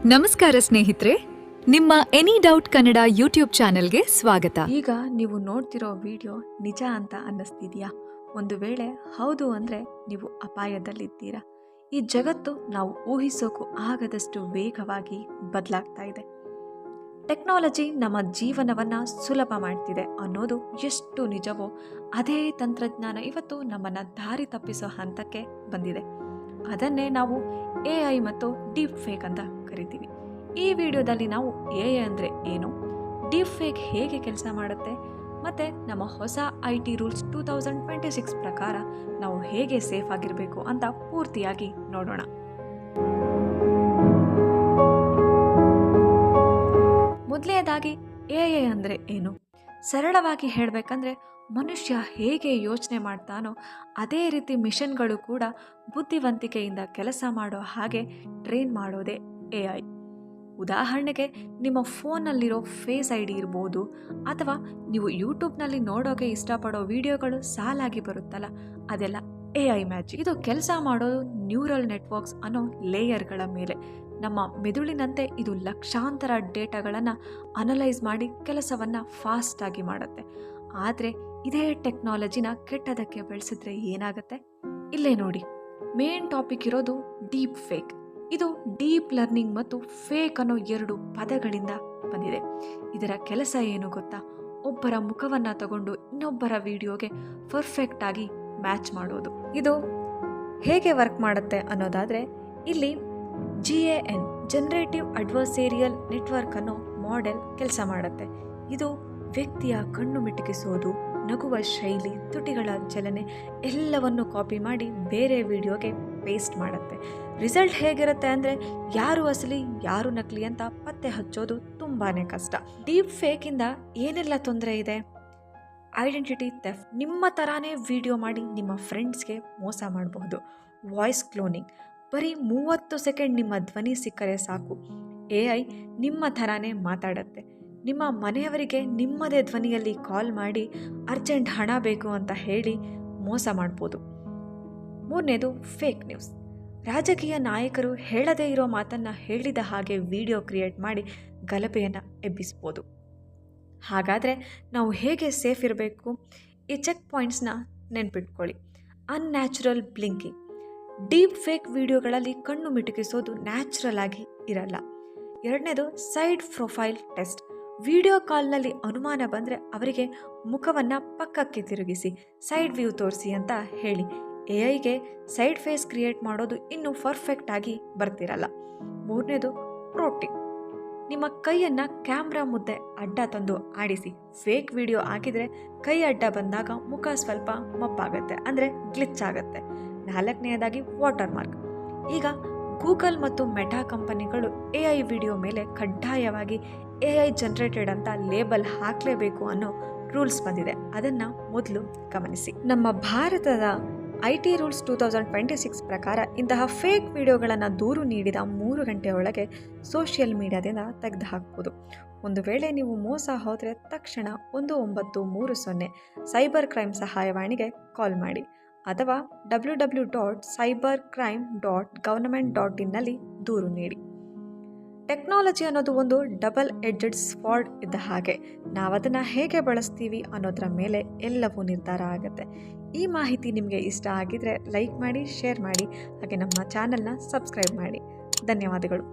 ನಮಸ್ಕಾರ ಸ್ನೇಹಿತರೆ, ನಿಮ್ಮ ಎನಿ ಡೌಟ್ ಕನ್ನಡ ಯೂಟ್ಯೂಬ್ ಚಾನೆಲ್ಗೆ ಸ್ವಾಗತ. ಈಗ ನೀವು ನೋಡ್ತಿರೋ ವಿಡಿಯೋ ನಿಜ ಅಂತ ಅನ್ನಿಸ್ತಿದ್ಯಾ? ಒಂದು ವೇಳೆ ಹೌದು ಅಂದರೆ ನೀವು ಅಪಾಯದಲ್ಲಿದ್ದೀರಾ. ಈ ಜಗತ್ತು ನಾವು ಊಹಿಸೋಕು ಆಗದಷ್ಟು ವೇಗವಾಗಿ ಬದಲಾಗ್ತಾ ಇದೆ. ಟೆಕ್ನಾಲಜಿ ನಮ್ಮ ಜೀವನವನ್ನು ಸುಲಭ ಮಾಡ್ತಿದೆ ಅನ್ನೋದು ಎಷ್ಟು ನಿಜವೋ ಅದೇ ತಂತ್ರಜ್ಞಾನ ಇವತ್ತು ನಮ್ಮನ್ನು ದಾರಿ ತಪ್ಪಿಸೋ ಹಂತಕ್ಕೆ ಬಂದಿದೆ. ಅದನ್ನೇ ನಾವು AI ಮತ್ತು ಡೀಪ್ ಫೇಕ್ ಅಂತ ಕರಿತೀವಿ. ಈ ವಿಡಿಯೋದಲ್ಲಿ ನಾವು AI ಅಂದರೆ ಏನು, ಡೀಪ್ ಫೇಕ್ ಹೇಗೆ ಕೆಲಸ ಮಾಡುತ್ತೆ ಮತ್ತು ನಮ್ಮ ಹೊಸ IT ರೂಲ್ಸ್ 2026 ಪ್ರಕಾರ ನಾವು ಹೇಗೆ ಸೇಫ್ ಆಗಿರಬೇಕು ಅಂತ ಪೂರ್ತಿಯಾಗಿ ನೋಡೋಣ. ಮೊದಲನೇದಾಗಿ AI ಅಂದರೆ ಏನು? ಸರಳವಾಗಿ ಹೇಳಬೇಕಂದ್ರೆ ಮನುಷ್ಯ ಹೇಗೆ ಯೋಚನೆ ಮಾಡ್ತಾನೋ ಅದೇ ರೀತಿ ಮಿಷನ್ಗಳು ಕೂಡ ಬುದ್ಧಿವಂತಿಕೆಯಿಂದ ಕೆಲಸ ಮಾಡೋ ಹಾಗೆ ಟ್ರೈನ್ ಮಾಡೋದೇ AI. ಉದಾಹರಣೆಗೆ ನಿಮ್ಮ ಫೋನ್ನಲ್ಲಿರೋ ಫೇಸ್ ID ಇರ್ಬೋದು, ಅಥವಾ ನೀವು ಯೂಟ್ಯೂಬ್ನಲ್ಲಿ ನೋಡೋಕೆ ಇಷ್ಟಪಡೋ ವಿಡಿಯೋಗಳು ಸಾಲಾಗಿ ಬರುತ್ತಲ್ಲ, ಅದೆಲ್ಲ AI ಮ್ಯಾಜಿಕ್. ಇದು ಕೆಲಸ ಮಾಡೋದು ನ್ಯೂರಲ್ ನೆಟ್ವರ್ಕ್ಸ್ ಅನ್ನೋ ಲೇಯರ್ಗಳ ಮೇಲೆ. ನಮ್ಮ ಮೆದುಳಿನಂತೆ ಇದು ಲಕ್ಷಾಂತರ ಡೇಟಾಗಳನ್ನು ಅನಲೈಸ್ ಮಾಡಿ ಕೆಲಸವನ್ನು ಫಾಸ್ಟಾಗಿ ಮಾಡುತ್ತೆ. ಆದರೆ ಇದೇ ಟೆಕ್ನಾಲಜಿನ ಕೆಟ್ಟದಕ್ಕೆ ಬಳಸಿದ್ರೆ ಏನಾಗುತ್ತೆ? ಇಲ್ಲೇ ನೋಡಿ, ಮೇನ್ ಟಾಪಿಕ್ ಇರೋದು ಡೀಪ್ ಫೇಕ್. ಇದು ಡೀಪ್ ಲರ್ನಿಂಗ್ ಮತ್ತು ಫೇಕ್ ಅನ್ನೋ ಎರಡು ಪದಗಳಿಂದ ಬಂದಿದೆ. ಇದರ ಕೆಲಸ ಏನು ಗೊತ್ತಾ? ಒಬ್ಬರ ಮುಖವನ್ನು ತಗೊಂಡು ಇನ್ನೊಬ್ಬರ ವಿಡಿಯೋಗೆ ಪರ್ಫೆಕ್ಟ್ ಆಗಿ ಮ್ಯಾಚ್ ಮಾಡೋದು. ಇದು ಹೇಗೆ ವರ್ಕ್ ಮಾಡುತ್ತೆ ಅನ್ನೋದಾದರೆ, ಇಲ್ಲಿ GAN ಜನರೇಟಿವ್ ಅಡ್ವರ್ಸೇರಿಯಲ್ ನೆಟ್ವರ್ಕ್ ಅನ್ನೋ ಮಾಡೆಲ್ ಕೆಲಸ ಮಾಡುತ್ತೆ. ಇದು ವ್ಯಕ್ತಿಯ ಕಣ್ಣು ಮಿಟುಕಿಸೋದು, ನಗುವ ಶೈಲಿ, ತುಟಿಗಳ ಚಲನೆ ಎಲ್ಲವನ್ನು ಕಾಪಿ ಮಾಡಿ ಬೇರೆ ವಿಡಿಯೋಗೆ ಪೇಸ್ಟ್ ಮಾಡುತ್ತೆ. ರಿಸಲ್ಟ್ ಹೇಗಿರುತ್ತೆ ಅಂದರೆ, ಯಾರು ಅಸಲಿ ಯಾರು ನಕಲಿ ಅಂತ ಪತ್ತೆ ಹಚ್ಚೋದು ತುಂಬಾ ಕಷ್ಟ. ಡೀಪ್ ಫೇಕಿಂದ ಏನೆಲ್ಲ ತೊಂದರೆ ಇದೆ? ಐಡೆಂಟಿಟಿ ಥೆಫ್ಟ್, ನಿಮ್ಮ ಥರಾನೇ ವಿಡಿಯೋ ಮಾಡಿ ನಿಮ್ಮ ಫ್ರೆಂಡ್ಸ್ಗೆ ಮೋಸ ಮಾಡಬಹುದು. ವಾಯ್ಸ್ ಕ್ಲೋನಿಂಗ್, ಬರೀ 30 ಸೆಕೆಂಡ್ ನಿಮ್ಮ ಧ್ವನಿ ಸಿಕ್ಕರೆ ಸಾಕು, AI ನಿಮ್ಮ ಥರಾನೇ ಮಾತಾಡುತ್ತೆ. ನಿಮ್ಮ ಮನೆಯವರಿಗೆ ನಿಮ್ಮದೇ ಧ್ವನಿಯಲ್ಲಿ ಕಾಲ್ ಮಾಡಿ ಅರ್ಜೆಂಟ್ ಹಣ ಬೇಕು ಅಂತ ಹೇಳಿ ಮೋಸ ಮಾಡ್ಬೋದು. ಮೂರನೇದು ಫೇಕ್ ನ್ಯೂಸ್. ರಾಜಕೀಯ ನಾಯಕರು ಹೇಳದೇ ಇರೋ ಮಾತನ್ನು ಹೇಳಿದ ಹಾಗೆ ವಿಡಿಯೋ ಕ್ರಿಯೇಟ್ ಮಾಡಿ ಗಲಭೆಯನ್ನು ಎಬ್ಬಿಸ್ಬೋದು. ಹಾಗಾದರೆ ನಾವು ಹೇಗೆ ಸೇಫ್ ಇರಬೇಕು? ಈ ಚೆಕ್ ಪಾಯಿಂಟ್ಸ್ನ ನೆನ್ಪಿಟ್ಕೊಳ್ಳಿ. ಅನ್ಯಾಚುರಲ್ ಬ್ಲಿಂಕಿಂಗ್, ಡೀಪ್ ಫೇಕ್ ವಿಡಿಯೋಗಳಲ್ಲಿ ಕಣ್ಣು ಮಿಟುಕಿಸೋದು ನ್ಯಾಚುರಲ್ ಆಗಿ ಇರಲ್ಲ. ಎರಡನೇದು ಸೈಡ್ ಪ್ರೊಫೈಲ್ ಟೆಸ್ಟ್. ವಿಡಿಯೋ ಕಾಲ್ನಲ್ಲಿ ಅನುಮಾನ ಬಂದರೆ ಅವರಿಗೆ ಮುಖವನ್ನು ಪಕ್ಕಕ್ಕೆ ತಿರುಗಿಸಿ ಸೈಡ್ ವ್ಯೂ ತೋರಿಸಿ ಅಂತ ಹೇಳಿ. AIಗೆ ಸೈಡ್ ಫೇಸ್ ಕ್ರಿಯೇಟ್ ಮಾಡೋದು ಇನ್ನೂ ಪರ್ಫೆಕ್ಟ್ ಆಗಿ ಬರ್ತಿರಲ್ಲ. ಮೂರನೇದು ಪ್ರೋಟಿನ್, ನಿಮ್ಮ ಕೈಯನ್ನು ಕ್ಯಾಮ್ರಾ ಮುದ್ದೆ ಅಡ್ಡ ತಂದು ಆಡಿಸಿ ಫೇಕ್ ವಿಡಿಯೋ ಹಾಕಿದರೆ ಕೈ ಅಡ್ಡ ಬಂದಾಗ ಮುಖ ಸ್ವಲ್ಪ ಮಪ್ಪಾಗುತ್ತೆ, ಅಂದರೆ ಗ್ಲಿಚ್ ಆಗುತ್ತೆ. ನಾಲ್ಕನೆಯದಾಗಿ ವಾಟರ್ ಮಾರ್ಕ್. ಈಗ ಗೂಗಲ್ ಮತ್ತು ಮೆಟಾ ಕಂಪನಿಗಳು AI ವಿಡಿಯೋ ಮೇಲೆ ಕಡ್ಡಾಯವಾಗಿ AI ಜನರೇಟೆಡ್ ಅಂತ ಲೇಬಲ್ ಹಾಕಲೇಬೇಕು ಅನ್ನೋ ರೂಲ್ಸ್ ಬಂದಿದೆ. ಅದನ್ನು ಮೊದಲು ಗಮನಿಸಿ. ನಮ್ಮ ಭಾರತದ IT ರೂಲ್ಸ್ 2026 ಪ್ರಕಾರ ಇಂತಹ ಫೇಕ್ ವಿಡಿಯೋಗಳನ್ನು ದೂರು ನೀಡಿದ 3 ಗಂಟೆ ಒಳಗೆ ಸೋಷಿಯಲ್ ಮೀಡಿಯಾದಿಂದ ತೆಗೆದು ಹಾಕ್ಬೋದು. ಒಂದು ವೇಳೆ ನೀವು ಮೋಸ ಹೋದರೆ ತಕ್ಷಣ 1930 ಸೈಬರ್ ಕ್ರೈಮ್ ಸಹಾಯವಾಣಿಗೆ ಕಾಲ್ ಮಾಡಿ, ಅಥವಾ www.cybercrime.government.in ನಲ್ಲಿ ದೂರು ನೀಡಿ. ಟೆಕ್ನಾಲಜಿ ಅನ್ನೋದು ಒಂದು ಡಬಲ್ ಎಡ್ಜೆಡ್ ಸ್ವಾರ್ಡ್ ಇದ್ದ ಹಾಗೆ. ನಾವದನ್ನು ಹೇಗೆ ಬಳಸ್ತೀವಿ ಅನ್ನೋದರ ಮೇಲೆ ಎಲ್ಲವೂ ನಿರ್ಧಾರ ಆಗುತ್ತೆ. ಈ ಮಾಹಿತಿ ನಿಮಗೆ ಇಷ್ಟ ಆಗಿದ್ರೆ ಲೈಕ್ ಮಾಡಿ, ಶೇರ್ ಮಾಡಿ, ಹಾಗೆ ನಮ್ಮ ಚಾನಲ್ನ ಸಬ್ಸ್ಕ್ರೈಬ್ ಮಾಡಿ. ಧನ್ಯವಾದಗಳು.